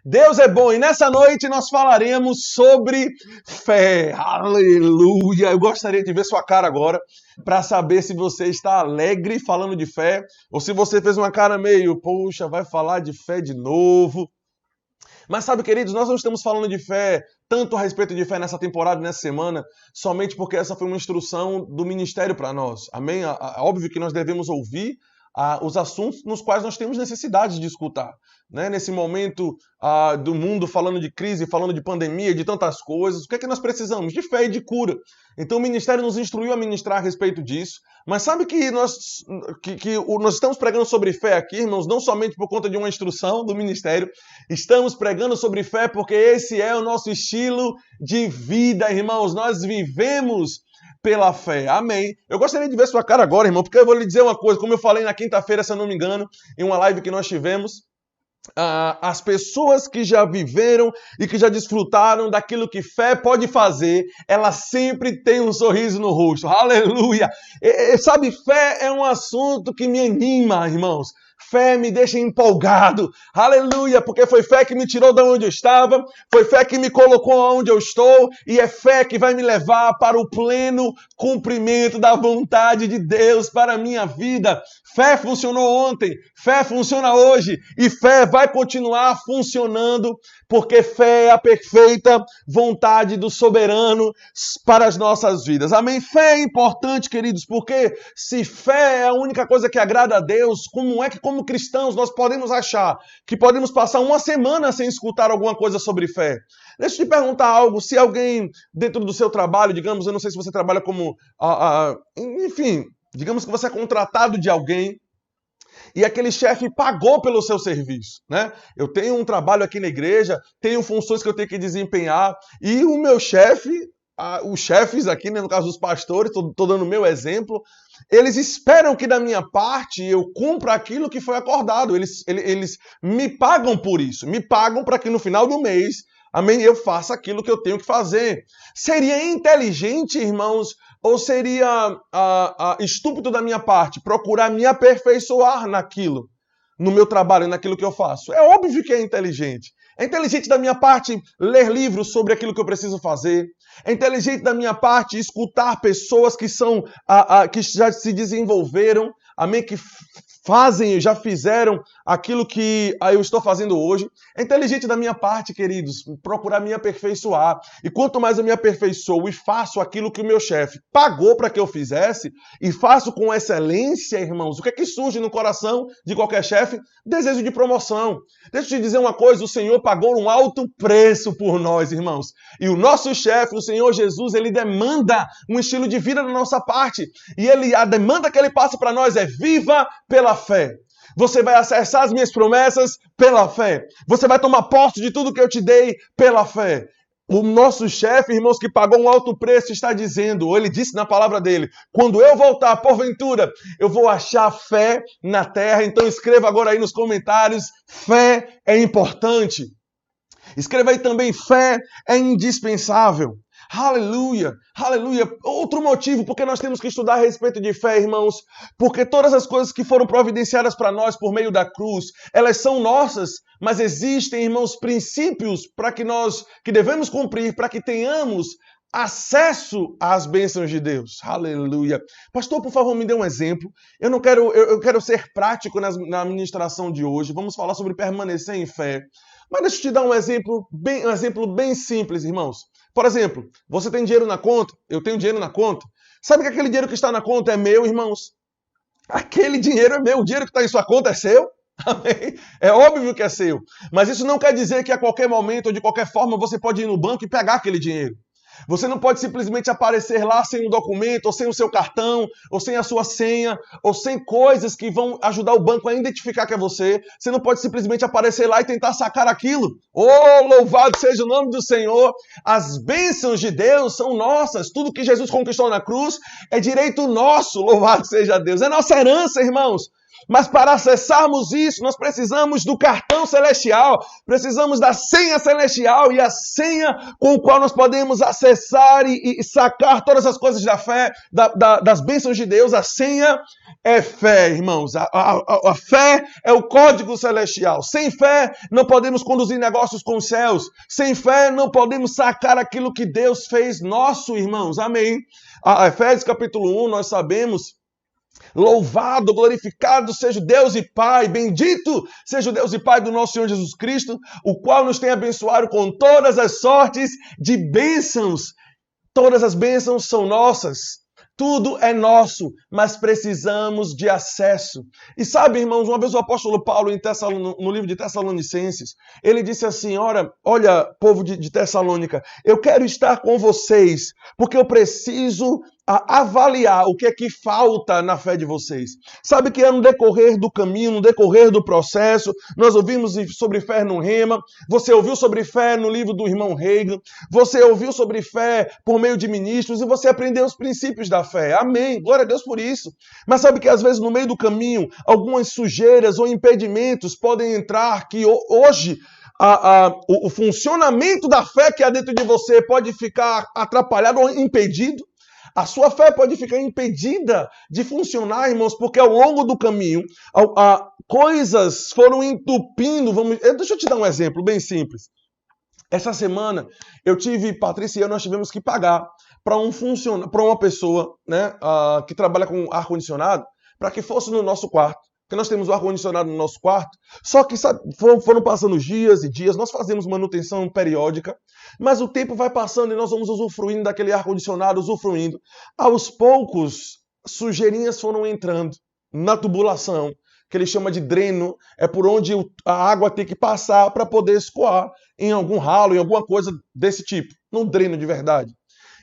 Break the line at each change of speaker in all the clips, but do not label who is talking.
Deus é bom e nessa noite nós falaremos sobre fé. Aleluia! Eu gostaria de ver sua cara agora para saber se você está alegre falando de fé ou se você fez uma cara meio, poxa, vai falar de fé de novo. Mas sabe, queridos, nós não estamos falando de fé, tanto a respeito de fé nessa temporada, nessa semana, somente porque essa foi uma instrução do ministério para nós. Amém? Óbvio que nós devemos ouvir os assuntos nos quais nós temos necessidade de escutar. Né? Nesse momento do mundo falando de crise, falando de pandemia, de tantas coisas, o que é que nós precisamos? De fé e de cura. Então o ministério nos instruiu a ministrar a respeito disso. Mas sabe que nós estamos pregando sobre fé aqui, irmãos, não somente por conta de uma instrução do ministério, estamos pregando sobre fé porque esse é o nosso estilo de vida, irmãos. Nós vivemos pela fé. Amém. Eu gostaria de ver sua cara agora, irmão, porque eu vou lhe dizer uma coisa, como eu falei na quinta-feira, se eu não me engano, em uma live que nós tivemos, as pessoas que já viveram e que já desfrutaram daquilo que fé pode fazer, elas sempre têm um sorriso no rosto. Aleluia! Sabe, fé é um assunto que me anima, irmãos. Fé me deixa empolgado, aleluia, porque foi fé que me tirou de onde eu estava, foi fé que me colocou onde eu estou, e é fé que vai me levar para o pleno cumprimento da vontade de Deus para a minha vida. Fé funcionou ontem, fé funciona hoje, e fé vai continuar funcionando, porque fé é a perfeita vontade do soberano para as nossas vidas. Amém? Fé é importante, queridos, porque se fé é a única coisa que agrada a Deus, como é que como cristãos nós podemos achar que podemos passar uma semana sem escutar alguma coisa sobre fé? Deixa eu te perguntar algo, se alguém dentro do seu trabalho, digamos, eu não sei se você trabalha como, enfim, digamos que você é contratado de alguém e aquele chefe pagou pelo seu serviço, né? Eu tenho um trabalho aqui na igreja, tenho funções que eu tenho que desempenhar e o meu chefe, os chefes aqui, né, no caso dos pastores, estou dando o meu exemplo, eles esperam que da minha parte eu cumpra aquilo que foi acordado. Eles me pagam por isso, me pagam para que no final do mês, amém, eu faça aquilo que eu tenho que fazer. Seria inteligente, irmãos, ou seria estúpido da minha parte procurar me aperfeiçoar naquilo, no meu trabalho, naquilo que eu faço? É óbvio que é inteligente. É inteligente da minha parte ler livros sobre aquilo que eu preciso fazer. É inteligente da minha parte escutar pessoas que que já se desenvolveram, amém, que fazem, já fizeram aquilo que eu estou fazendo hoje. É inteligente da minha parte, queridos, procurar me aperfeiçoar. E quanto mais eu me aperfeiçoo e faço aquilo que o meu chefe pagou para que eu fizesse, e faço com excelência, irmãos, o que é que surge no coração de qualquer chefe? Desejo de promoção. Deixa eu te dizer uma coisa, o Senhor pagou um alto preço por nós, irmãos. E o nosso chefe, o Senhor Jesus, ele demanda um estilo de vida da nossa parte. E a demanda que ele passa para nós é: viva pela fé. Você vai acessar as minhas promessas pela fé. Você vai tomar posse de tudo que eu te dei pela fé. O nosso chefe, irmãos, que pagou um alto preço, está dizendo, ou ele disse na palavra dele: quando eu voltar, porventura, eu vou achar fé na terra. Então escreva agora aí nos comentários: fé é importante. Escreva aí também: fé é indispensável. Aleluia, aleluia. Outro motivo porque nós temos que estudar a respeito de fé, irmãos, porque todas as coisas que foram providenciadas para nós por meio da cruz, elas são nossas, mas existem, irmãos, princípios que devemos cumprir para que tenhamos acesso às bênçãos de Deus. Aleluia. Pastor, por favor, me dê um exemplo. Eu quero ser prático na ministração de hoje. Vamos falar sobre permanecer em fé. Mas deixa eu te dar um exemplo bem simples, irmãos. Por exemplo, você tem dinheiro na conta, eu tenho dinheiro na conta. Sabe que aquele dinheiro que está na conta é meu, irmãos? Aquele dinheiro é meu, o dinheiro que está em sua conta é seu. Amém? É óbvio que é seu. Mas isso não quer dizer que a qualquer momento ou de qualquer forma você pode ir no banco e pegar aquele dinheiro. Você não pode simplesmente aparecer lá sem um documento, ou sem o seu cartão, ou sem a sua senha, ou sem coisas que vão ajudar o banco a identificar que é você. Você não pode simplesmente aparecer lá e tentar sacar aquilo. Oh, louvado seja o nome do Senhor! As bênçãos de Deus são nossas. Tudo que Jesus conquistou na cruz é direito nosso, louvado seja Deus. É nossa herança, irmãos. Mas para acessarmos isso, nós precisamos do cartão celestial, precisamos da senha celestial e a senha com a qual nós podemos acessar e sacar todas as coisas da fé, das bênçãos de Deus. A senha é fé, irmãos. A fé é o código celestial. Sem fé, não podemos conduzir negócios com os céus. Sem fé, não podemos sacar aquilo que Deus fez nosso, irmãos. Amém. Efésios capítulo 1, nós sabemos. Louvado, glorificado seja o Deus e Pai, bendito seja o Deus e Pai do nosso Senhor Jesus Cristo, o qual nos tem abençoado com todas as sortes de bênçãos. Todas as bênçãos são nossas. Tudo é nosso, mas precisamos de acesso. E sabe, irmãos, uma vez o apóstolo Paulo, no livro de Tessalonicenses, ele disse assim, olha, povo de Tessalônica, eu quero estar com vocês, porque eu preciso avaliar o que é que falta na fé de vocês. Sabe que é no decorrer do caminho, no decorrer do processo, nós ouvimos sobre fé no Rema, você ouviu sobre fé no livro do irmão Reagan, você ouviu sobre fé por meio de ministros e você aprendeu os princípios da fé. Amém, glória a Deus por isso. Mas sabe que às vezes no meio do caminho, algumas sujeiras ou impedimentos podem entrar que hoje o funcionamento da fé que há dentro de você pode ficar atrapalhado ou impedido. A sua fé pode ficar impedida de funcionar, irmãos, porque ao longo do caminho, coisas foram entupindo. Deixa eu te dar um exemplo bem simples. Essa semana, Patrícia e eu, nós tivemos que pagar para uma pessoa, né, que trabalha com ar-condicionado, para que fosse no nosso quarto. Porque nós temos o ar-condicionado no nosso quarto. Só que foram passando dias e dias, nós fazemos manutenção periódica, mas o tempo vai passando e nós vamos usufruindo daquele ar-condicionado, usufruindo. Aos poucos, sujeirinhas foram entrando na tubulação, que ele chama de dreno, é por onde a água tem que passar para poder escoar em algum ralo, em alguma coisa desse tipo, num dreno de verdade.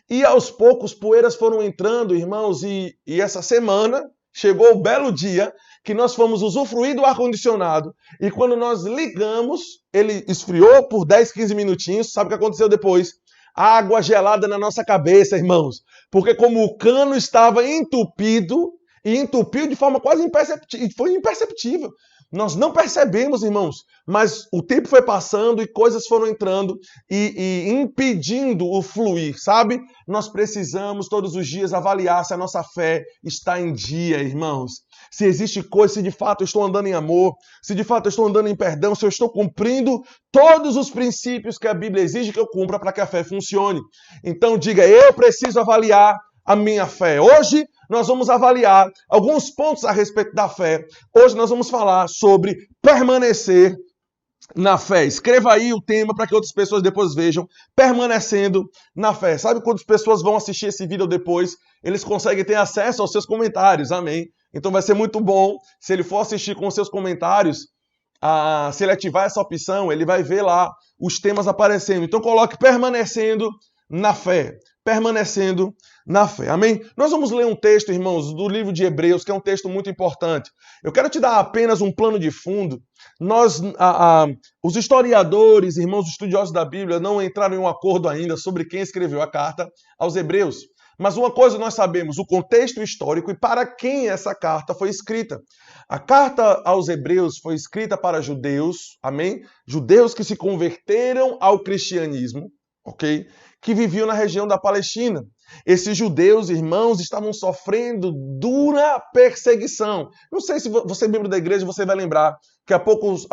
E aos poucos, poeiras foram entrando, irmãos, e essa semana chegou o belo dia que nós fomos usufruir do ar-condicionado e quando nós ligamos, ele esfriou por 10, 15 minutinhos. Sabe o que aconteceu depois? Água gelada na nossa cabeça, irmãos. Porque como o cano estava entupido, e entupiu de forma quase imperceptível, foi imperceptível. Nós não percebemos, irmãos, mas o tempo foi passando e coisas foram entrando e impedindo o fluir, sabe? Nós precisamos todos os dias avaliar se a nossa fé está em dia, irmãos. Se existe coisa, se de fato eu estou andando em amor, se de fato eu estou andando em perdão, se eu estou cumprindo todos os princípios que a Bíblia exige que eu cumpra para que a fé funcione. Então diga, eu preciso avaliar a minha fé. Hoje nós vamos avaliar alguns pontos a respeito da fé. Hoje nós vamos falar sobre permanecer na fé. Escreva aí o tema para que outras pessoas depois vejam. Permanecendo na fé. Sabe quantas pessoas vão assistir esse vídeo depois? Eles conseguem ter acesso aos seus comentários. Amém? Então vai ser muito bom se ele for assistir com os seus comentários. Se ele ativar essa opção, ele vai ver lá os temas aparecendo. Então coloque permanecendo na fé. Permanecendo na fé. Amém? Nós vamos ler um texto, irmãos, do livro de Hebreus, que é um texto muito importante. Eu quero te dar apenas um plano de fundo. Os historiadores, irmãos estudiosos da Bíblia, não entraram em um acordo ainda sobre quem escreveu a carta aos Hebreus. Mas uma coisa nós sabemos, o contexto histórico e para quem essa carta foi escrita. A carta aos Hebreus foi escrita para judeus, amém? Judeus que se converteram ao cristianismo, ok? Que viviam na região da Palestina. Esses judeus, irmãos, estavam sofrendo dura perseguição. Não sei se você é membro da igreja, você vai lembrar que há poucas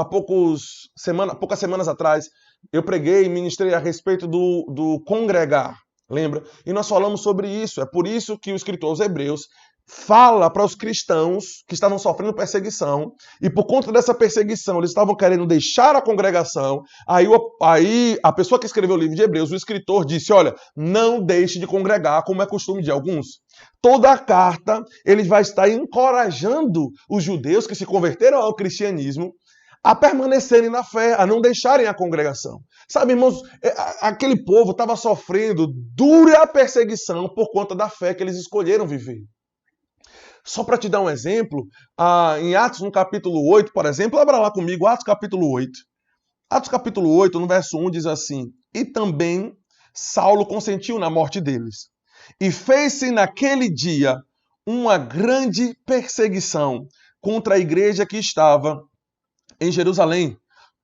semanas atrás eu preguei e ministrei a respeito do congregar. Lembra? E nós falamos sobre isso. É por isso que o escritor aos Hebreus fala para os cristãos que estavam sofrendo perseguição e por conta dessa perseguição eles estavam querendo deixar a congregação. Aí a pessoa que escreveu o livro de Hebreus, o escritor, disse, olha, não deixe de congregar como é costume de alguns. Toda a carta ele vai estar encorajando os judeus que se converteram ao cristianismo a permanecerem na fé, a não deixarem a congregação. Sabe, irmãos, aquele povo estava sofrendo dura perseguição por conta da fé que eles escolheram viver. Só para te dar um exemplo, em Atos, no capítulo 8, por exemplo, abra lá comigo, Atos capítulo 8. Atos capítulo 8, no verso 1, diz assim, e também Saulo consentiu na morte deles. E fez-se naquele dia uma grande perseguição contra a igreja que estava em Jerusalém.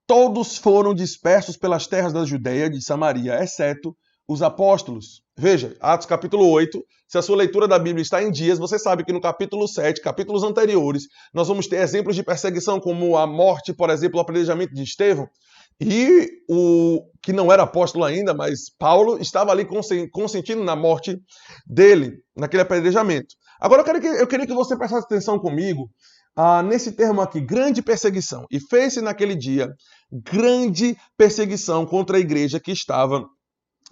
Todos foram dispersos pelas terras da Judéia, de Samaria, exceto os apóstolos. Veja, Atos capítulo 8, se a sua leitura da Bíblia está em dias, você sabe que no capítulo 7, capítulos anteriores, nós vamos ter exemplos de perseguição, como a morte, por exemplo, o apedrejamento de Estevão. E o que não era apóstolo ainda, mas Paulo estava ali consentindo na morte dele, naquele apedrejamento. Agora eu queria que você prestasse atenção comigo nesse termo aqui, grande perseguição. E fez-se naquele dia grande perseguição contra a igreja que estava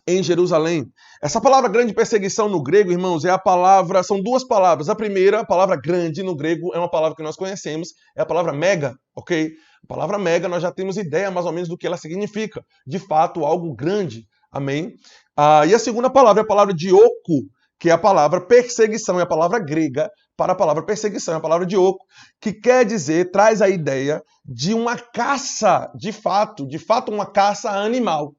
em Jerusalém. Essa palavra grande perseguição no grego, irmãos, são duas palavras. A primeira, a palavra grande no grego, é uma palavra que nós conhecemos, é a palavra mega, ok? A palavra mega, nós já temos ideia mais ou menos do que ela significa. De fato, algo grande, amém? E a segunda palavra é a palavra dioco, que é a palavra perseguição, é a palavra grega para a palavra perseguição, é a palavra dioco, que quer dizer, traz a ideia de uma caça, de fato uma caça animal.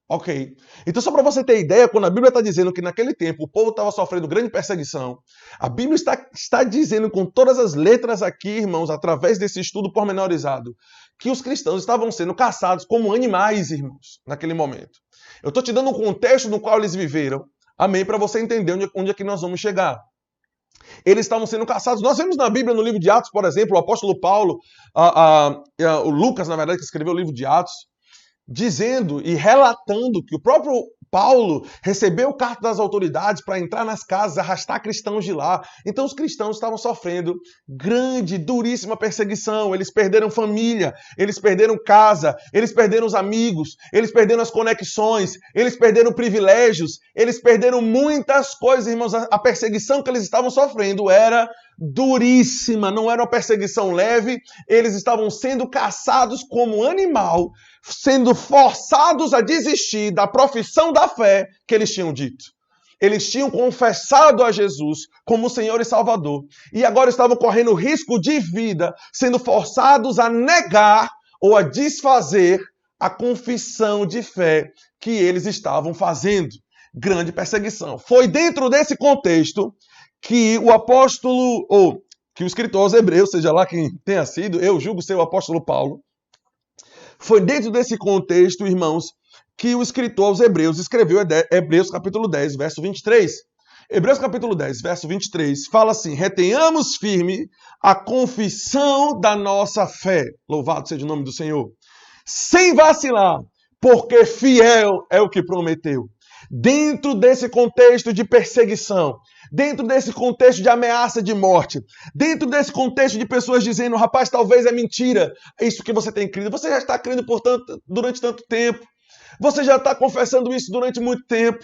Ok. Então, só para você ter ideia, quando a Bíblia está dizendo que naquele tempo o povo estava sofrendo grande perseguição, a Bíblia está dizendo com todas as letras aqui, irmãos, através desse estudo pormenorizado, que os cristãos estavam sendo caçados como animais, irmãos, naquele momento. Eu estou te dando um contexto no qual eles viveram, amém, para você entender onde é que nós vamos chegar. Eles estavam sendo caçados. Nós vemos na Bíblia, no livro de Atos, por exemplo, o apóstolo Paulo, o Lucas, na verdade, que escreveu o livro de Atos, dizendo e relatando que o próprio Paulo recebeu carta das autoridades para entrar nas casas, arrastar cristãos de lá. Então os cristãos estavam sofrendo grande, duríssima perseguição. Eles perderam família, eles perderam casa, eles perderam os amigos, eles perderam as conexões, eles perderam privilégios, eles perderam muitas coisas, irmãos. A perseguição que eles estavam sofrendo era duríssima, não era uma perseguição leve. Eles estavam sendo caçados como animal, sendo forçados a desistir da profissão da fé que eles tinham dito. Eles tinham confessado a Jesus como Senhor e Salvador e agora estavam correndo risco de vida, sendo forçados a negar ou a desfazer a confissão de fé que eles estavam fazendo. Grande perseguição. Foi dentro desse contexto que o apóstolo, ou que o escritor aos Hebreus, seja lá quem tenha sido, eu julgo ser o apóstolo Paulo, foi dentro desse contexto, irmãos, que o escritor aos Hebreus escreveu Hebreus capítulo 10, verso 23. Hebreus capítulo 10, verso 23, fala assim: retenhamos firme a confissão da nossa fé. Louvado seja o nome do Senhor. Sem vacilar, porque fiel é o que prometeu. Dentro desse contexto de perseguição, dentro desse contexto de ameaça de morte, dentro desse contexto de pessoas dizendo, rapaz, talvez é mentira isso que você tem crido. Você já está crendo durante tanto tempo. Você já está confessando isso durante muito tempo.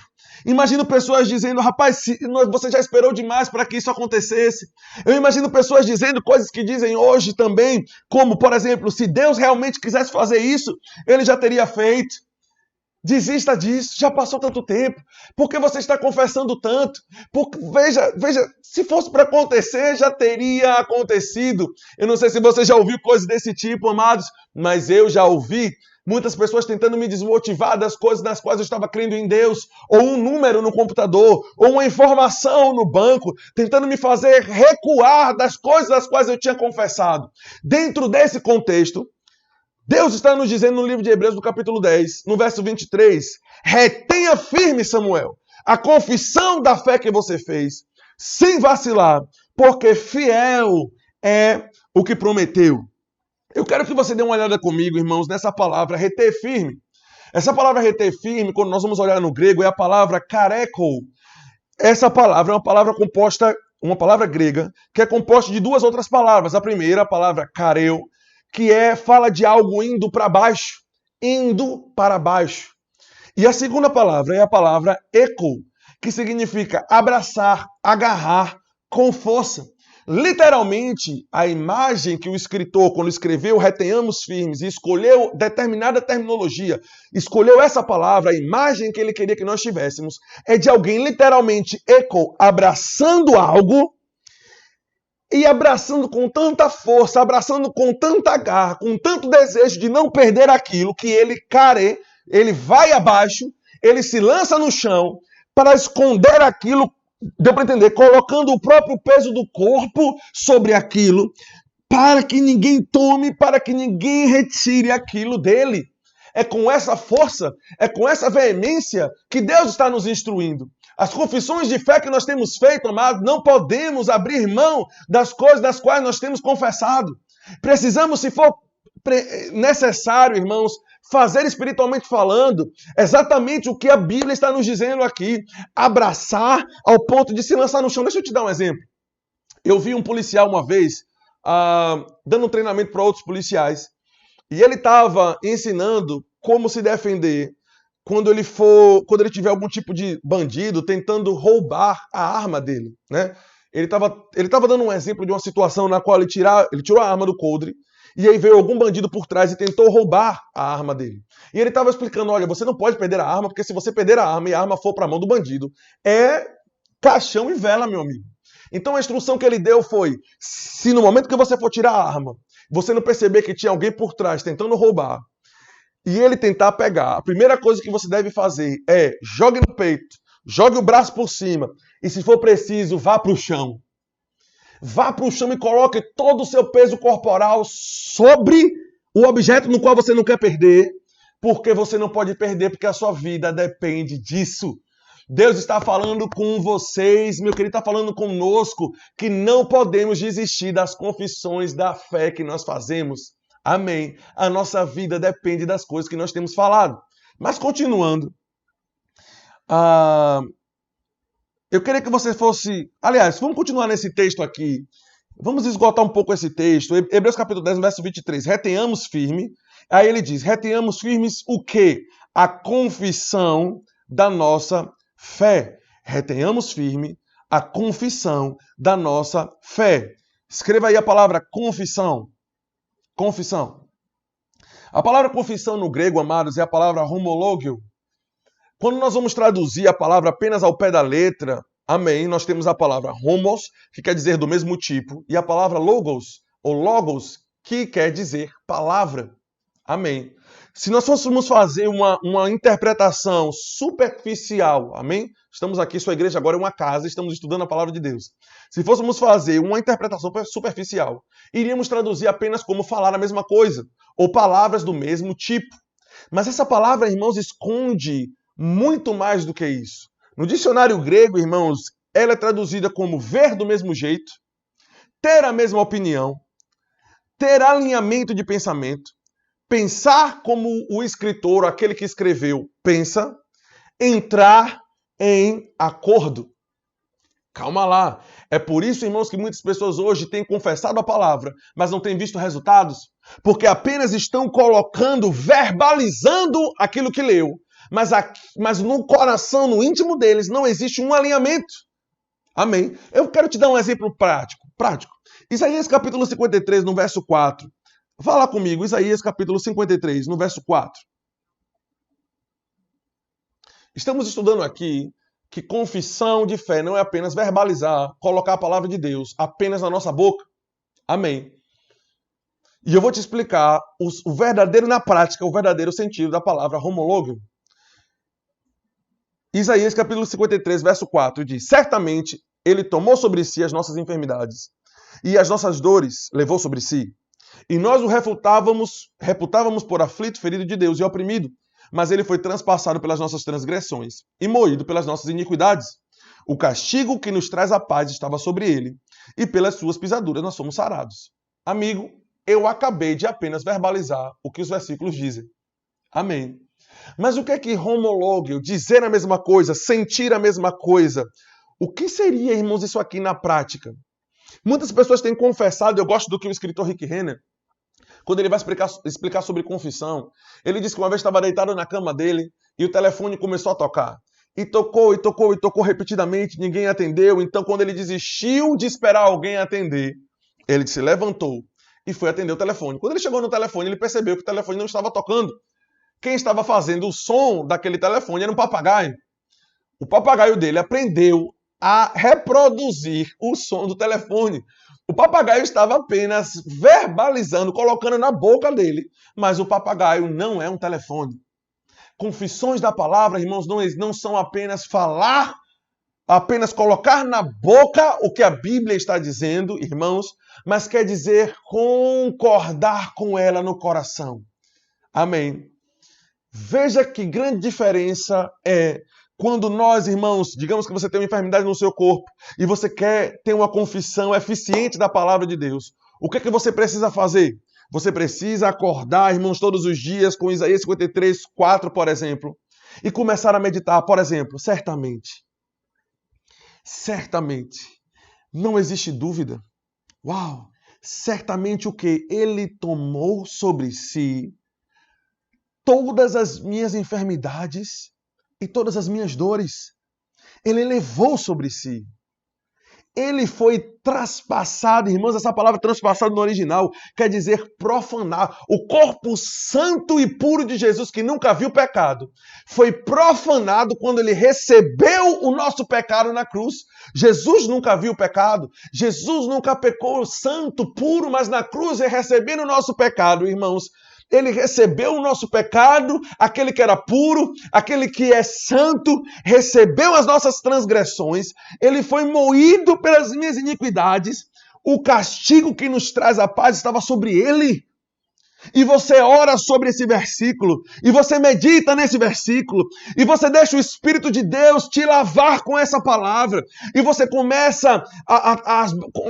Imagino pessoas dizendo, rapaz, você já esperou demais para que isso acontecesse. Eu imagino pessoas dizendo coisas que dizem hoje também, como, por exemplo, se Deus realmente quisesse fazer isso, Ele já teria feito. Desista disso, já passou tanto tempo. Por que você está confessando tanto? Porque, veja, se fosse para acontecer, já teria acontecido. Eu não sei se você já ouviu coisas desse tipo, amados, mas eu já ouvi muitas pessoas tentando me desmotivar das coisas nas quais eu estava crendo em Deus, ou um número no computador, ou uma informação no banco, tentando me fazer recuar das coisas das quais eu tinha confessado. Dentro desse contexto, Deus está nos dizendo no livro de Hebreus, no capítulo 10, no verso 23, retenha firme, Samuel, a confissão da fé que você fez, sem vacilar, porque fiel é o que prometeu. Eu quero que você dê uma olhada comigo, irmãos, nessa palavra reter firme. Essa palavra reter firme, quando nós vamos olhar no grego, é a palavra kareko. Essa palavra é uma palavra grega, que é composta de duas outras palavras. A primeira, a palavra kareo, que fala de algo indo para baixo, indo para baixo. E a segunda palavra é a palavra eco, que significa abraçar, agarrar com força. Literalmente, a imagem que o escritor, quando escreveu retenhamos firmes e escolheu determinada terminologia, escolheu essa palavra, a imagem que ele queria que nós tivéssemos, é de alguém literalmente eco, abraçando algo, e abraçando com tanta força, abraçando com tanta garra, com tanto desejo de não perder aquilo, que ele vai abaixo, ele se lança no chão para esconder aquilo, deu para entender, colocando o próprio peso do corpo sobre aquilo, para que ninguém tome, para que ninguém retire aquilo dele. É com essa força, é com essa veemência que Deus está nos instruindo. As confissões de fé que nós temos feito, amados, não podemos abrir mão das coisas das quais nós temos confessado. Precisamos, se for necessário, irmãos, fazer espiritualmente falando exatamente o que a Bíblia está nos dizendo aqui. Abraçar ao ponto de se lançar no chão. Deixa eu te dar um exemplo. Eu vi um policial uma vez dando um treinamento para outros policiais. E ele estava ensinando como se defender quando ele tiver algum tipo de bandido tentando roubar a arma dele, né? Ele estava dando um exemplo de uma situação na qual ele tirou a arma do coldre e aí veio algum bandido por trás e tentou roubar a arma dele. E ele estava explicando, olha, você não pode perder a arma, porque se você perder a arma e a arma for para a mão do bandido, é caixão e vela, meu amigo. Então a instrução que ele deu foi, se no momento que você for tirar a arma, você não perceber que tinha alguém por trás tentando roubar, e ele tentar pegar, a primeira coisa que você deve fazer é jogue no peito, jogue o braço por cima, e se for preciso, vá para o chão. Vá para o chão e coloque todo o seu peso corporal sobre o objeto no qual você não quer perder, porque você não pode perder, porque a sua vida depende disso. Deus está falando com vocês, meu querido, está falando conosco, que não podemos desistir das confissões da fé que nós fazemos. Amém. A nossa vida depende das coisas que nós temos falado. Mas continuando, eu queria que você fosse... Aliás, vamos continuar nesse texto aqui. Vamos esgotar um pouco esse texto. Hebreus capítulo 10, verso 23. Retenhamos firme. Aí ele diz, retenhamos firmes o quê? A confissão da nossa fé. Retenhamos firme a confissão da nossa fé. Escreva aí a palavra confissão. Confissão. A palavra confissão no grego, amados, é a palavra homologio. Quando nós vamos traduzir a palavra apenas ao pé da letra, amém, nós temos a palavra homos, que quer dizer do mesmo tipo, e a palavra logos, ou logos, que quer dizer palavra. Amém. Se nós fôssemos fazer uma interpretação superficial, amém? Estamos aqui, sua igreja agora é uma casa, estamos estudando a palavra de Deus. Se fôssemos fazer uma interpretação superficial, iríamos traduzir apenas como falar a mesma coisa, ou palavras do mesmo tipo. Mas essa palavra, irmãos, esconde muito mais do que isso. No dicionário grego, irmãos, ela é traduzida como ver do mesmo jeito, ter a mesma opinião, ter alinhamento de pensamento, pensar como o escritor, aquele que escreveu, pensa, entrar em acordo. Calma lá. É por isso, irmãos, que muitas pessoas hoje têm confessado a palavra, mas não têm visto resultados, porque apenas estão colocando, verbalizando aquilo que leu, mas no coração, no íntimo deles, não existe um alinhamento. Amém. Eu quero te dar um exemplo prático. Isaías capítulo 53, no verso 4. Fala comigo, Isaías capítulo 53, no verso 4. Estamos estudando aqui que confissão de fé não é apenas verbalizar, colocar a palavra de Deus apenas na nossa boca. Amém. E eu vou te explicar o verdadeiro na prática, o verdadeiro sentido da palavra homologio. Isaías capítulo 53, verso 4 diz, certamente ele tomou sobre si as nossas enfermidades e as nossas dores levou sobre si. E nós o reputávamos por aflito, ferido de Deus e oprimido. Mas ele foi transpassado pelas nossas transgressões e moído pelas nossas iniquidades. O castigo que nos traz a paz estava sobre ele, e pelas suas pisaduras nós somos sarados. Amigo, eu acabei de apenas verbalizar o que os versículos dizem. Amém. Mas o que é que homologio, dizer a mesma coisa, sentir a mesma coisa? O que seria, irmãos, isso aqui na prática? Muitas pessoas têm confessado, eu gosto do que o escritor Rick Renner, quando ele vai explicar sobre confissão, ele diz que uma vez estava deitado na cama dele e o telefone começou a tocar. E tocou, e tocou, e tocou repetidamente, ninguém atendeu. Então, quando ele desistiu de esperar alguém atender, ele se levantou e foi atender o telefone. Quando ele chegou no telefone, ele percebeu que o telefone não estava tocando. Quem estava fazendo o som daquele telefone era um papagaio. O papagaio dele aprendeu a reproduzir o som do telefone. O papagaio estava apenas verbalizando, colocando na boca dele. Mas o papagaio não é um telefone. Confissões da palavra, irmãos, não são apenas falar apenas colocar na boca o que a Bíblia está dizendo, irmãos, mas quer dizer concordar com ela no coração. Amém. Veja que grande diferença é quando nós, irmãos, digamos que você tem uma enfermidade no seu corpo e você quer ter uma confissão eficiente da palavra de Deus. O que é que você precisa fazer? Você precisa acordar, irmãos, todos os dias com Isaías 53:4, por exemplo, e começar a meditar, por exemplo, certamente, não existe dúvida. Uau! Certamente o que? Ele tomou sobre si todas as minhas enfermidades e todas as minhas dores. Ele levou sobre si. Ele foi traspassado, irmãos, essa palavra traspassado no original quer dizer profanar. O corpo santo e puro de Jesus, que nunca viu pecado, foi profanado quando ele recebeu o nosso pecado na cruz. Jesus nunca viu pecado, Jesus nunca pecou santo, puro, mas na cruz ele recebendo o nosso pecado, irmãos. Ele recebeu o nosso pecado, aquele que era puro, aquele que é santo, recebeu as nossas transgressões, ele foi moído pelas minhas iniquidades, o castigo que nos traz a paz estava sobre ele. E você ora sobre esse versículo, e você medita nesse versículo, e você deixa o Espírito de Deus te lavar com essa palavra, e você começa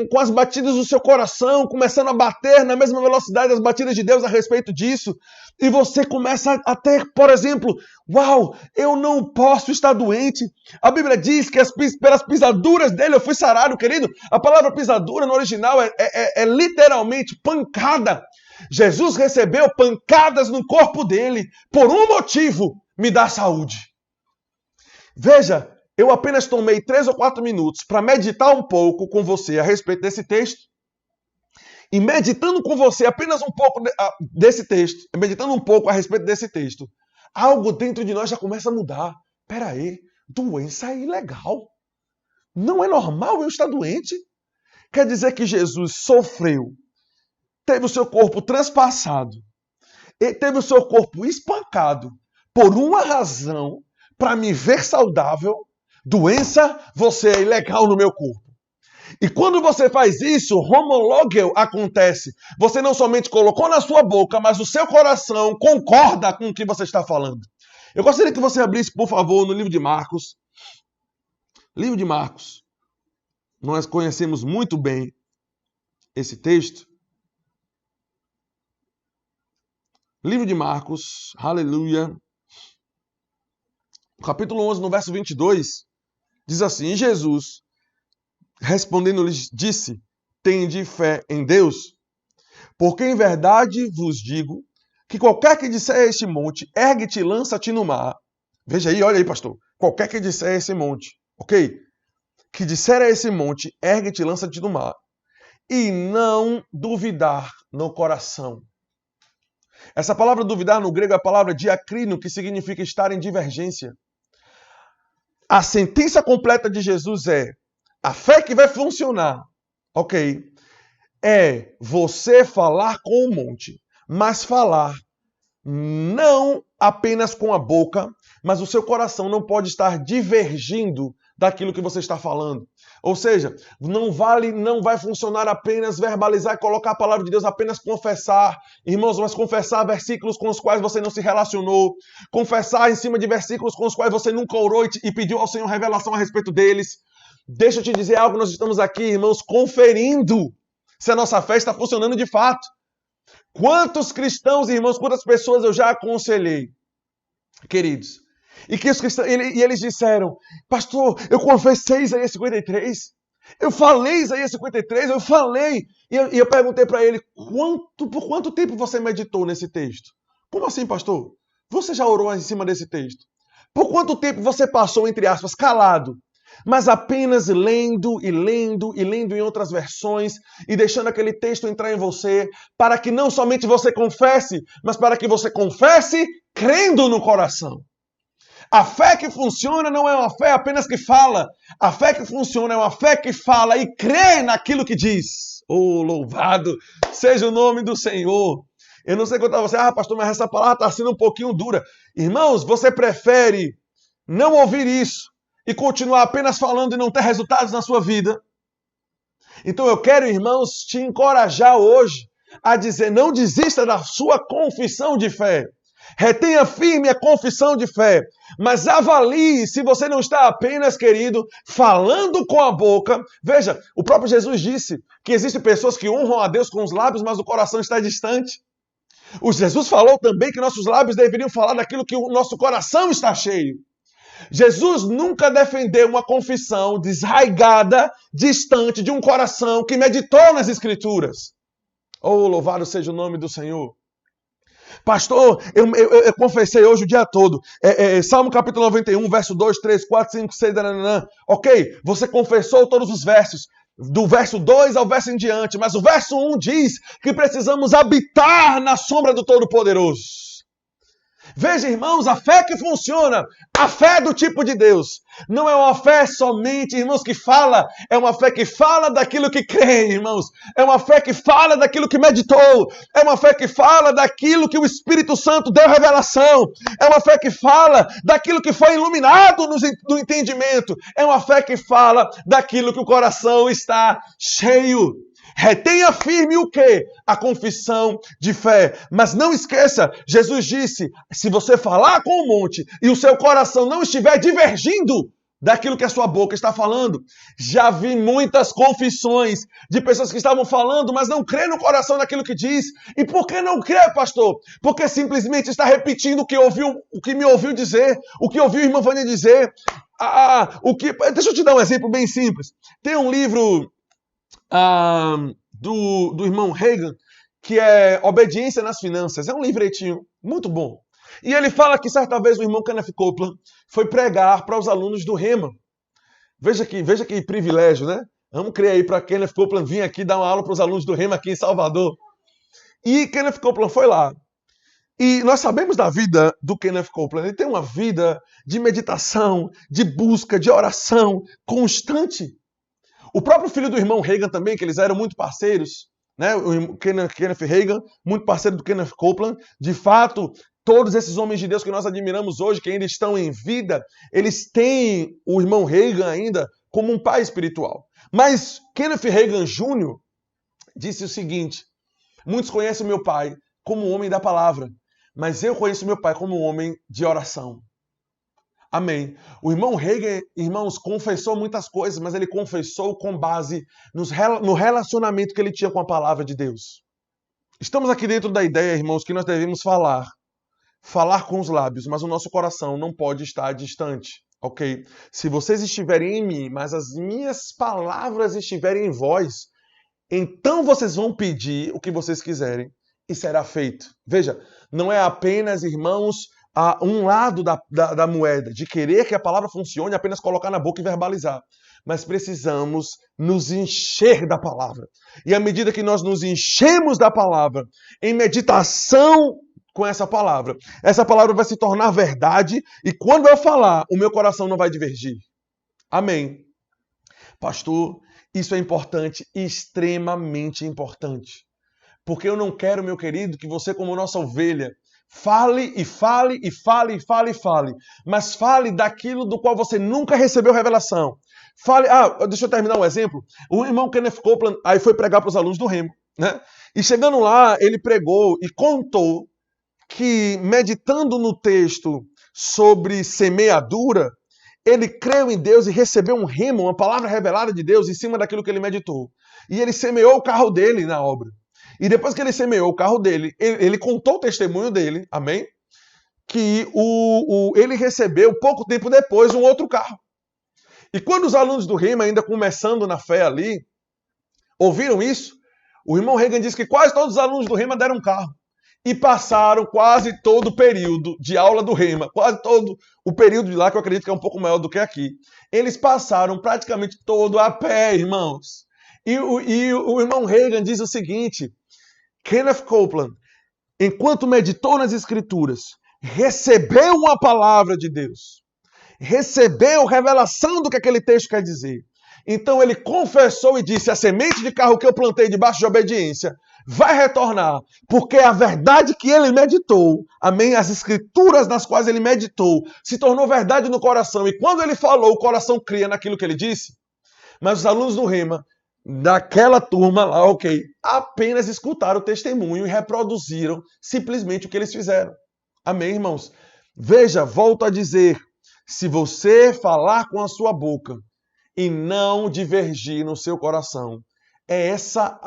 com as batidas do seu coração, começando a bater na mesma velocidade das batidas de Deus a respeito disso, e você começa a ter, por exemplo, uau, eu não posso estar doente. A Bíblia diz que pelas pisaduras dele eu fui sarado, querido. A palavra pisadura no original é literalmente pancada. Jesus recebeu pancadas no corpo dele por um motivo: me dar saúde. Veja, eu apenas tomei 3 ou 4 minutos para meditar um pouco com você a respeito desse texto. E meditando com você apenas um pouco desse texto, meditando um pouco a respeito desse texto, algo dentro de nós já começa a mudar. Espera aí, doença é ilegal. Não é normal eu estar doente. Quer dizer que Jesus sofreu, teve o seu corpo transpassado, e teve o seu corpo espancado por uma razão, para me ver saudável. Doença, você é ilegal no meu corpo. E quando você faz isso, homologeu acontece. Você não somente colocou na sua boca, mas o seu coração concorda com o que você está falando. Eu gostaria que você abrisse, por favor, no livro de Marcos. Livro de Marcos. Nós conhecemos muito bem esse texto. Livro de Marcos, aleluia. Capítulo 11, no verso 22, diz assim: E Jesus, respondendo-lhes, disse: Tende fé em Deus, porque em verdade vos digo que qualquer que disser a este monte, ergue-te e lança-te no mar. Veja aí, olha aí, pastor. Qualquer que disser a esse monte, ok? Que disser a esse monte, ergue-te e lança-te no mar, e não duvidar no coração. Essa palavra duvidar no grego é a palavra diacrino, que significa estar em divergência. A sentença completa de Jesus é: a fé que vai funcionar, ok, é você falar com o monte, mas falar não apenas com a boca, mas o seu coração não pode estar divergindo daquilo que você está falando. Ou seja, não vai funcionar apenas verbalizar e colocar a palavra de Deus, apenas confessar, irmãos, mas confessar versículos com os quais você não se relacionou, confessar em cima de versículos com os quais você nunca orou e pediu ao Senhor revelação a respeito deles. Deixa eu te dizer algo, nós estamos aqui, irmãos, conferindo se a nossa fé está funcionando de fato. Quantos cristãos, irmãos, quantas pessoas eu já aconselhei, queridos, e que os cristãos, eles disseram: pastor, eu confessei Isaías 53, eu falei Isaías 53, eu falei, e eu perguntei para ele: por quanto tempo você meditou nesse texto? Como assim, pastor? Você já orou em cima desse texto? Por quanto tempo você passou, entre aspas, calado, mas apenas lendo em outras versões e deixando aquele texto entrar em você, para que não somente você confesse, mas para que você confesse crendo no coração? A fé que funciona não é uma fé apenas que fala. A fé que funciona é uma fé que fala e crê naquilo que diz. Oh, louvado seja o nome do Senhor. Eu não sei quanto a você: pastor, mas essa palavra está sendo um pouquinho dura. Irmãos, você prefere não ouvir isso e continuar apenas falando e não ter resultados na sua vida? Então eu quero, irmãos, te encorajar hoje a dizer, não desista da sua confissão de fé. Retenha firme a confissão de fé, mas avalie se você não está apenas, querido, falando com a boca. Veja, o próprio Jesus disse que existem pessoas que honram a Deus com os lábios, mas o coração está distante. O Jesus falou também que nossos lábios deveriam falar daquilo que o nosso coração está cheio. Jesus nunca defendeu uma confissão desraigada, distante de um coração que meditou nas Escrituras. Oh, louvado seja o nome do Senhor. Pastor, eu confessei hoje o dia todo. Salmo capítulo 91, verso 2, 3, 4, 5, 6, nananã. Ok, você confessou todos os versos, do verso 2 ao verso em diante, mas o verso 1 diz que precisamos habitar na sombra do Todo-Poderoso. Veja, irmãos, a fé que funciona, a fé do tipo de Deus, não é uma fé somente, irmãos, que fala, é uma fé que fala daquilo que crê, irmãos, é uma fé que fala daquilo que meditou, é uma fé que fala daquilo que o Espírito Santo deu revelação, é uma fé que fala daquilo que foi iluminado no entendimento, é uma fé que fala daquilo que o coração está cheio. Retenha firme o quê? A confissão de fé. Mas não esqueça, Jesus disse, se você falar com o monte e o seu coração não estiver divergindo daquilo que a sua boca está falando. Já vi muitas confissões de pessoas que estavam falando, mas não crê no coração naquilo que diz. E por que não crê, pastor? Porque simplesmente está repetindo o que me ouviu dizer, o que ouviu a irmã Vânia dizer. Deixa eu te dar um exemplo bem simples. Tem um livro do irmão Reagan, que é Obediência nas Finanças. É um livretinho muito bom. E ele fala que certa vez o irmão Kenneth Copeland foi pregar para os alunos do Rhema. Veja que privilégio, né? Vamos crer aí para Kenneth Copeland vir aqui dar uma aula para os alunos do Rhema aqui em Salvador. E Kenneth Copeland foi lá. E nós sabemos da vida do Kenneth Copeland. Ele tem uma vida de meditação, de busca, de oração constante. O próprio filho do irmão Reagan também, que eles eram muito parceiros, né? O Kenneth Reagan, muito parceiro do Kenneth Copeland. De fato, todos esses homens de Deus que nós admiramos hoje, que ainda estão em vida, eles têm o irmão Reagan ainda como um pai espiritual. Mas Kenneth Reagan Jr. disse o seguinte: muitos conhecem o meu pai como um homem da palavra, mas eu conheço meu pai como um homem de oração. Amém. O irmão Reagan, irmãos, confessou muitas coisas, mas ele confessou com base no relacionamento que ele tinha com a palavra de Deus. Estamos aqui dentro da ideia, irmãos, que nós devemos falar com os lábios, mas o nosso coração não pode estar distante, ok? Se vocês estiverem em mim, mas as minhas palavras estiverem em vós, então vocês vão pedir o que vocês quiserem e será feito. Veja, não é apenas, irmãos, um lado da moeda, de querer que a palavra funcione, apenas colocar na boca e verbalizar. Mas precisamos nos encher da palavra. E à medida que nós nos enchemos da palavra, em meditação com essa palavra vai se tornar verdade, e quando eu falar, o meu coração não vai divergir. Amém. Pastor, isso é importante, extremamente importante. Porque eu não quero, meu querido, que você, como nossa ovelha, fale, mas fale daquilo do qual você nunca recebeu revelação. Deixa eu terminar um exemplo. O irmão Kenneth Copeland aí foi pregar para os alunos do Rhema, né? E chegando lá, ele pregou e contou que, meditando no texto sobre semeadura, ele creu em Deus e recebeu um rema, uma palavra revelada de Deus em cima daquilo que ele meditou. E ele semeou o carro dele na obra. E depois que ele semeou o carro dele, ele contou o testemunho dele, amém? Que ele recebeu, pouco tempo depois, um outro carro. E quando os alunos do Rhema, ainda começando na fé ali, ouviram isso, o irmão Reagan disse que quase todos os alunos do Rhema deram um carro. E passaram quase todo o período de aula do Rhema, quase todo o período de lá, que eu acredito que é um pouco maior do que aqui. Eles passaram praticamente todo a pé, irmãos. E o irmão Reagan diz o seguinte: Kenneth Copeland, enquanto meditou nas Escrituras, recebeu uma palavra de Deus, recebeu revelação do que aquele texto quer dizer. Então ele confessou e disse: a semente de carro que eu plantei debaixo de obediência vai retornar, porque a verdade que ele meditou, amém, as escrituras nas quais ele meditou, se tornou verdade no coração, e quando ele falou, o coração cria naquilo que ele disse. Mas os alunos do Rema, daquela turma lá, ok, apenas escutaram o testemunho e reproduziram simplesmente o que eles fizeram. Amém, irmãos? Veja, volto a dizer, se você falar com a sua boca e não divergir no seu coração, essa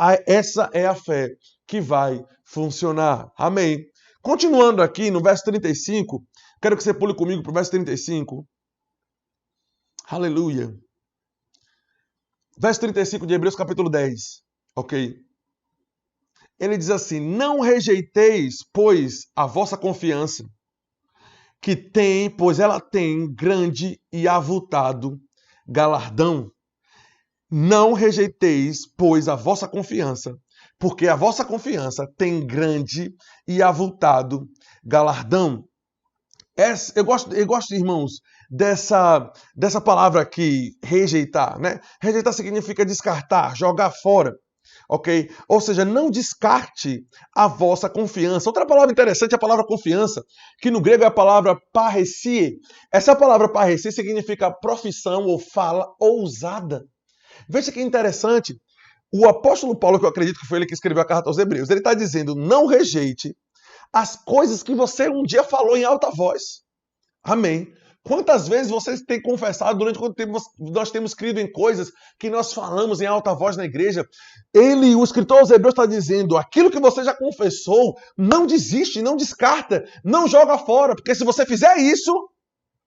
é a fé que vai funcionar. Amém. Continuando aqui no verso 35, quero que você pule comigo para o verso 35. Aleluia. Verso 35 de Hebreus capítulo 10. Ok? Ele diz assim, não rejeiteis, pois, a vossa confiança, pois ela tem grande e avultado galardão. Não rejeiteis, pois, a vossa confiança, porque a vossa confiança tem grande e avultado galardão. Eu gosto, irmãos, dessa palavra aqui, rejeitar, né? Rejeitar significa descartar, jogar fora, ok? Ou seja, não descarte a vossa confiança. Outra palavra interessante é a palavra confiança, que no grego é a palavra parresie. Essa palavra parresie significa profissão ou fala ousada. Veja que interessante, o apóstolo Paulo, que eu acredito que foi ele que escreveu a carta aos Hebreus, ele está dizendo, não rejeite as coisas que você um dia falou em alta voz. Amém. Quantas vezes vocês têm confessado, durante quanto tempo nós temos crido em coisas que nós falamos em alta voz na igreja? O escritor aos Hebreus está dizendo, aquilo que você já confessou, não desiste, não descarta, não joga fora, porque se você fizer isso,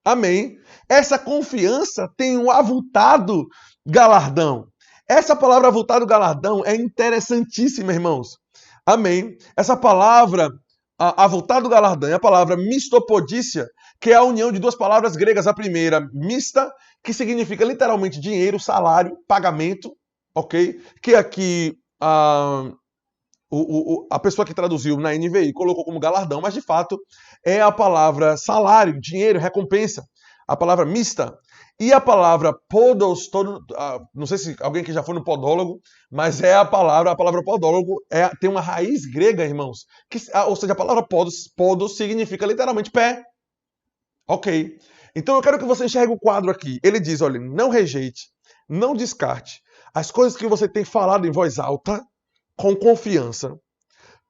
amém, essa confiança tem um avultado galardão. Essa palavra avultado galardão é interessantíssima, irmãos. Amém. Essa palavra avultado galardão é a palavra mistopodícia, que é a união de duas palavras gregas. A primeira, mista, que significa literalmente dinheiro, salário, pagamento, ok? Que aqui a pessoa que traduziu na NVI colocou como galardão, mas de fato é a palavra salário, dinheiro, recompensa. A palavra mista. E a palavra podos, não sei se alguém que já foi no podólogo, mas é a palavra podólogo tem uma raiz grega, irmãos. Ou seja, a palavra podos significa literalmente pé. Ok. Então eu quero que você enxergue o quadro aqui. Ele diz, olha, não rejeite, não descarte as coisas que você tem falado em voz alta, com confiança,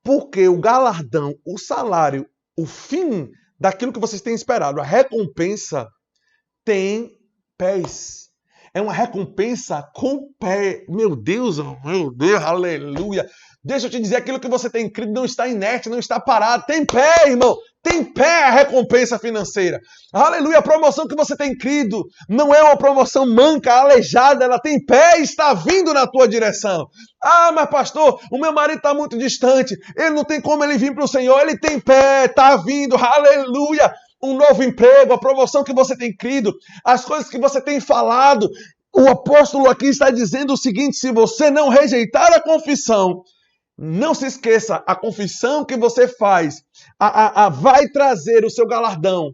porque o galardão, o salário, o fim daquilo que vocês têm esperado, a recompensa tem pés. É uma recompensa com pé. Meu Deus, aleluia. Deixa eu te dizer, aquilo que você tem crido não está inerte, não está parado. Tem pé, irmão. Tem pé a recompensa financeira. Aleluia. A promoção que você tem crido não é uma promoção manca, aleijada. Ela tem pé e está vindo na tua direção. Ah, mas pastor, o meu marido está muito distante. Ele não tem como ele vir para o Senhor. Ele tem pé, está vindo. Aleluia. Um novo emprego, a promoção que você tem crido, as coisas que você tem falado. O apóstolo aqui está dizendo o seguinte, se você não rejeitar a confissão, não se esqueça, a confissão que você faz vai trazer o seu galardão.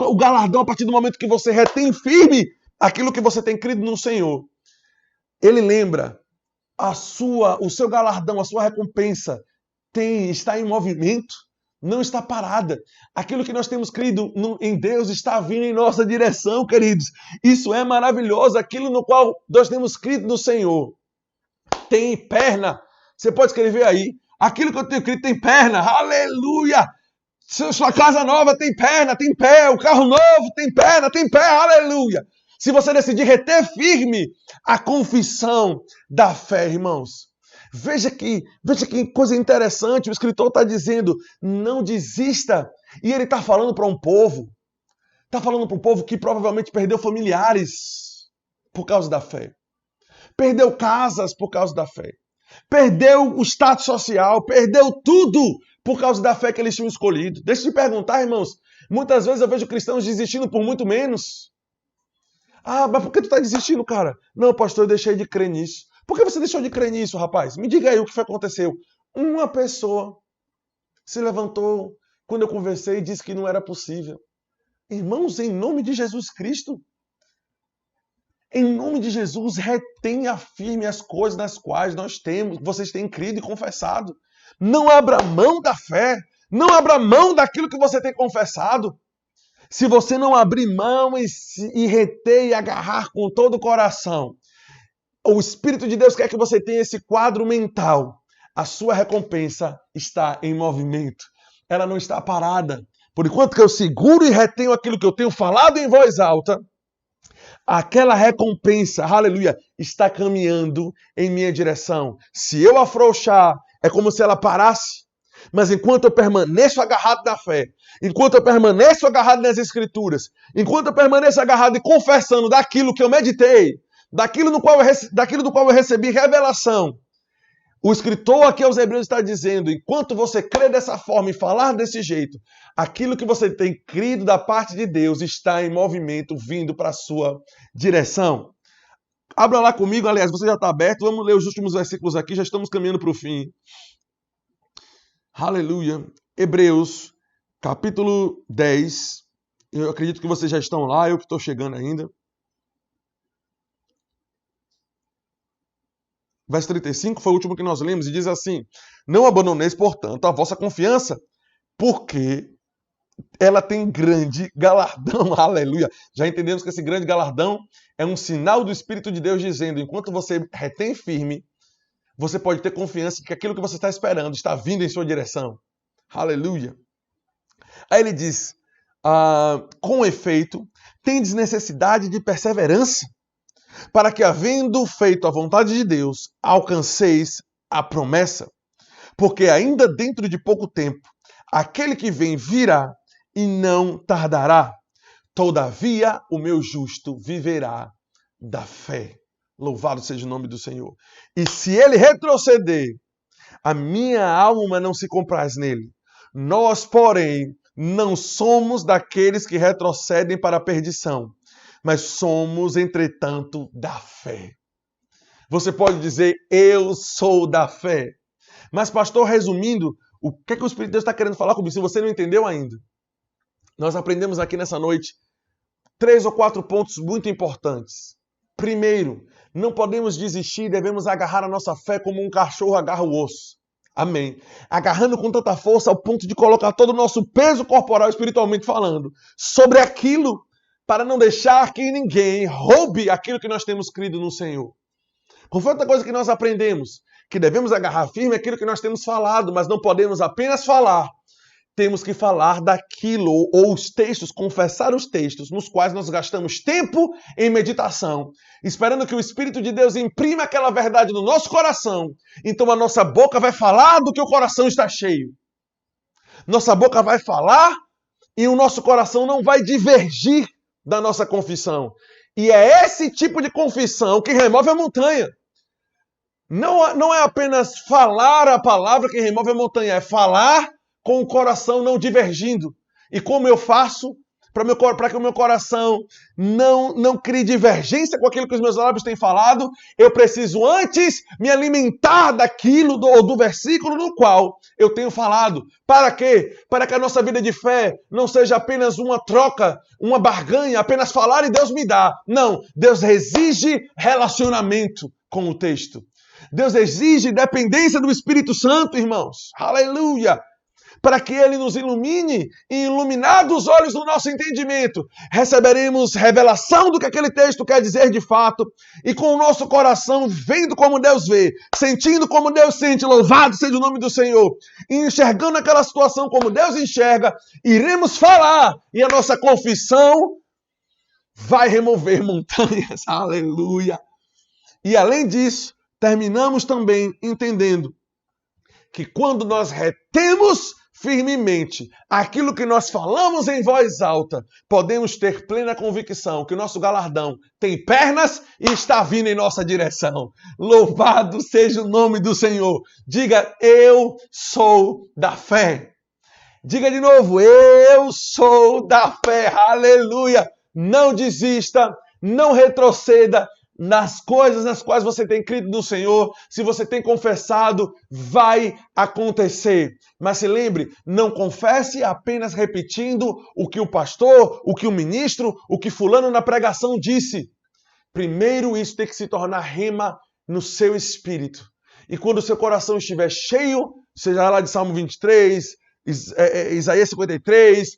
O galardão a partir do momento que você retém firme aquilo que você tem crido no Senhor. Ele lembra, o seu galardão, a sua recompensa está em movimento. Não está parada. Aquilo que nós temos crido em Deus está vindo em nossa direção, queridos. Isso é maravilhoso. Aquilo no qual nós temos crido no Senhor tem perna. Você pode escrever aí. Aquilo que eu tenho crido tem perna. Aleluia! Sua casa nova tem perna, tem pé. O carro novo tem perna, tem pé. Aleluia! Se você decidir reter firme a confissão da fé, irmãos. Veja que coisa interessante, o escritor está dizendo, não desista. E ele está falando para um povo, que provavelmente perdeu familiares por causa da fé. Perdeu casas por causa da fé. Perdeu o status social, perdeu tudo por causa da fé que eles tinham escolhido. Deixa eu te perguntar, irmãos, muitas vezes eu vejo cristãos desistindo por muito menos. Ah, mas por que tu está desistindo, cara? Não, pastor, eu deixei de crer nisso. Por que você deixou de crer nisso, rapaz? Me diga aí o que foi que aconteceu. Uma pessoa se levantou quando eu conversei e disse que não era possível. Irmãos, em nome de Jesus Cristo, Em nome de Jesus, retenha firme as coisas nas quais vocês têm crido e confessado. Não abra mão da fé. Não abra mão daquilo que você tem confessado. Se você não abrir mão e reter e agarrar com todo o coração, o Espírito de Deus quer que você tenha esse quadro mental. A sua recompensa está em movimento. Ela não está parada. Por enquanto que eu seguro e retenho aquilo que eu tenho falado em voz alta, aquela recompensa, aleluia, está caminhando em minha direção. Se eu afrouxar, é como se ela parasse. Mas enquanto eu permaneço agarrado na fé, enquanto eu permaneço agarrado nas Escrituras, enquanto eu permaneço agarrado e confessando daquilo que eu meditei, daquilo do qual eu recebi revelação, o escritor aqui aos Hebreus está dizendo, enquanto você crê dessa forma e falar desse jeito, aquilo que você tem crido da parte de Deus está em movimento, vindo para a sua direção. Abra lá comigo, aliás, você já está aberto, vamos ler os últimos versículos aqui, já estamos caminhando para o fim. Aleluia. Hebreus, capítulo 10. Eu acredito que vocês já estão lá, eu que estou chegando ainda. Verso 35 foi o último que nós lemos e diz assim: não abandoneis, portanto, a vossa confiança, porque ela tem grande galardão. Aleluia. Já entendemos que esse grande galardão é um sinal do Espírito de Deus dizendo, enquanto você retém firme, você pode ter confiança que aquilo que você está esperando está vindo em sua direção. Aleluia. Aí ele diz, com efeito, tendes necessidade de perseverança, para que, havendo feito a vontade de Deus, alcanceis a promessa. Porque ainda dentro de pouco tempo, aquele que vem virá e não tardará. Todavia, o meu justo viverá da fé. Louvado seja o nome do Senhor. E se ele retroceder, a minha alma não se compraz nele. Nós, porém, não somos daqueles que retrocedem para a perdição, mas somos, entretanto, da fé. Você pode dizer, eu sou da fé. Mas, pastor, resumindo, o que o Espírito de Deus está querendo falar comigo? Se você não entendeu ainda, nós aprendemos aqui nessa noite 3 ou 4 pontos muito importantes. Primeiro, não podemos desistir, devemos agarrar a nossa fé como um cachorro agarra o osso. Amém. Agarrando com tanta força ao ponto de colocar todo o nosso peso corporal, espiritualmente falando, sobre aquilo, para não deixar que ninguém roube aquilo que nós temos crido no Senhor. Qual foi outra coisa que nós aprendemos? Que devemos agarrar firme aquilo que nós temos falado, mas não podemos apenas falar. Temos que falar daquilo, ou os textos, confessar os textos, nos quais nós gastamos tempo em meditação, esperando que o Espírito de Deus imprima aquela verdade no nosso coração. Então a nossa boca vai falar do que o coração está cheio. Nossa boca vai falar e o nosso coração não vai divergir da nossa confissão. E é esse tipo de confissão que remove a montanha. Não é apenas falar a palavra que remove a montanha, é falar com o coração não divergindo. E como eu faço para que o meu coração não crie divergência com aquilo que os meus lábios têm falado? Eu preciso antes me alimentar daquilo, do versículo no qual eu tenho falado. Para quê? Para que a nossa vida de fé não seja apenas uma troca, uma barganha, apenas falar e Deus me dá. Não, Deus exige relacionamento com o texto. Deus exige dependência do Espírito Santo, irmãos. Aleluia! Para que Ele nos ilumine e, iluminados os olhos do nosso entendimento, receberemos revelação do que aquele texto quer dizer de fato, e com o nosso coração vendo como Deus vê, sentindo como Deus sente, louvado seja o nome do Senhor, e enxergando aquela situação como Deus enxerga, iremos falar, e a nossa confissão vai remover montanhas. Aleluia! E além disso, terminamos também entendendo que quando nós retemos firmemente aquilo que nós falamos em voz alta, podemos ter plena convicção que o nosso galardão tem pernas e está vindo em nossa direção. Louvado seja o nome do Senhor. Diga, eu sou da fé. Diga de novo, eu sou da fé. Aleluia. Não desista, não retroceda nas coisas nas quais você tem crido no Senhor. Se você tem confessado, vai acontecer. Mas se lembre, não confesse apenas repetindo o que o pastor, o que o ministro, o que fulano na pregação disse. primeiro isso tem que se tornar rema no seu espírito. E quando o seu coração estiver cheio, seja lá de Salmo 23, Isaías 53,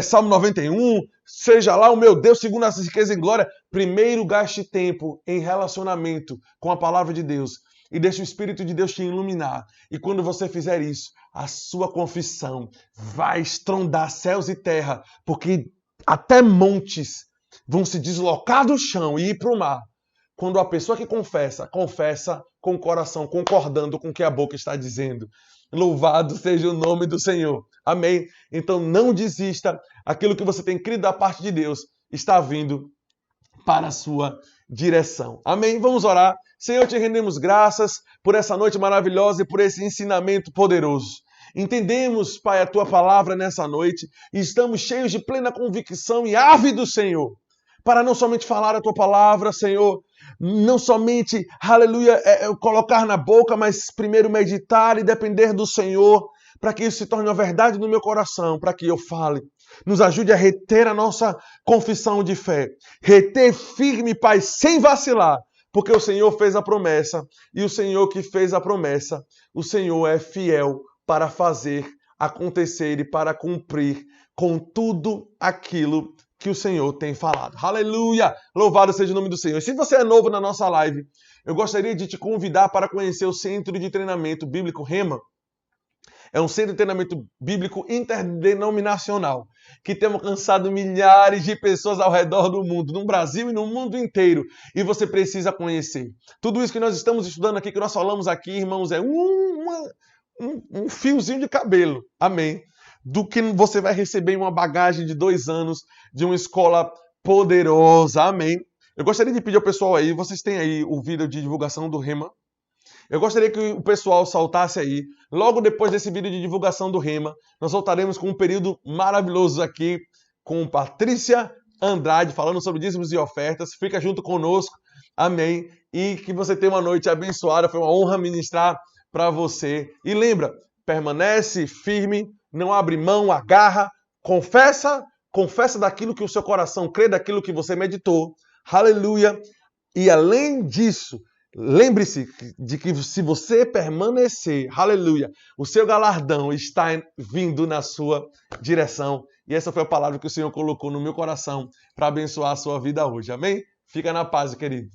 Salmo 91, seja lá o meu Deus segundo as riquezas em glória, primeiro gaste tempo em relacionamento com a palavra de Deus e deixe o Espírito de Deus te iluminar. E quando você fizer isso, a sua confissão vai estrondar céus e terra, porque até montes vão se deslocar do chão e ir para o mar. Quando a pessoa que confessa com o coração, concordando com o que a boca está dizendo. Louvado seja o nome do Senhor. Amém? Então não desista. Aquilo que você tem crido da parte de Deus está vindo para a sua direção. Amém? Vamos orar. Senhor, te rendemos graças por essa noite maravilhosa e por esse ensinamento poderoso. Entendemos, Pai, a Tua palavra nessa noite e estamos cheios de plena convicção e ávidos, Senhor, para não somente falar a Tua palavra, Senhor, não somente, aleluia, colocar na boca, mas primeiro meditar e depender do Senhor, para que isso se torne uma verdade no meu coração, para que eu fale. Nos ajude a reter a nossa confissão de fé. Reter firme, Pai, sem vacilar, porque o Senhor fez a promessa, e o Senhor que fez a promessa, o Senhor é fiel para fazer acontecer e para cumprir com tudo aquilo que o Senhor tem falado. Aleluia! Louvado seja o nome do Senhor. E se você é novo na nossa live, eu gostaria de te convidar para conhecer o Centro de Treinamento Bíblico Rema. É um centro de treinamento bíblico interdenominacional, que tem alcançado milhares de pessoas ao redor do mundo, no Brasil e no mundo inteiro. E você precisa conhecer. Tudo isso que nós estamos estudando aqui, que nós falamos aqui, irmãos, é um fiozinho de cabelo. Amém? Do que você vai receber em uma bagagem de 2 anos de uma escola poderosa. Amém? Eu gostaria de pedir ao pessoal aí, vocês têm aí o vídeo de divulgação do Rema? Eu gostaria que o pessoal saltasse aí. Logo depois desse vídeo de divulgação do Rema, nós voltaremos com um período maravilhoso aqui com Patrícia Andrade, falando sobre dízimos e ofertas. Fica junto conosco. Amém? E que você tenha uma noite abençoada. Foi uma honra ministrar para você. E lembra, permanece firme, não abre mão, agarra, confessa daquilo que o seu coração crê, daquilo que você meditou. Aleluia! E além disso, lembre-se de que se você permanecer, aleluia, o seu galardão está vindo na sua direção. E essa foi a palavra que o Senhor colocou no meu coração para abençoar a sua vida hoje. Amém? Fica na paz, querido.